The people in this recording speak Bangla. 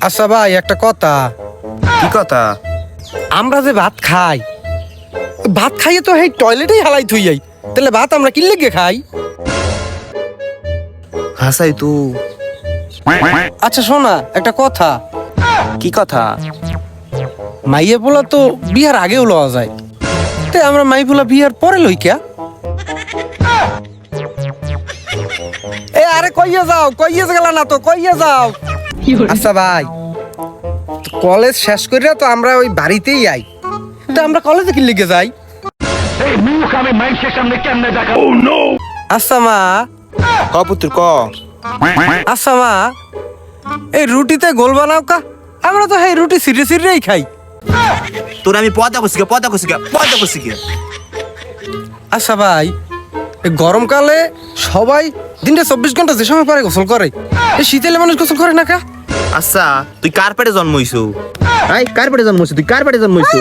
আচ্ছা ভাই একটা কথা, কি কথা? আমরা যে ভাত খাই, ভাত খাইয়ে তো এই টয়লেটেই হালাই থুই যাই, তাহলে ভাত আমরা কি লেগে খাই? হাসাই তু। আচ্ছা শোনা একটা কথা, কি কথা? মাইয়ে পোলা তো বিয়ার আগেও লওয়া যায়, তাই আমরা মাই পোলা বিয়ার পরে লই কে? এ আরে কইয়ে যাও, কইয়ে গেল না তো, কইয়ে যাও। আচ্ছা ভাই, কলেজ শেষ করে তো আমরা ওই বাড়িতেই আই, তো আমরা কলেজে কি লেগে যাই? আচ্ছা মা, ক পুত্র ক। আচ্ছা মা, এই রুটিতে গোল বানাও কা? আমরা তো এই রুটি সিটে সিটেই খাই। তোর আমি পদা করছি কে। আচ্ছা ভাই, এই গরমকালে সবাই দিনটা 24 ঘন্টা যে সময় পারে গোসল করে, এই শীতেলে মানুষ গোসল করে না কা? আচ্ছা তুই কার পেটে জন্মইছু? কার পেটে জন্মইছু? তুই কার পেটে জন্মইছু?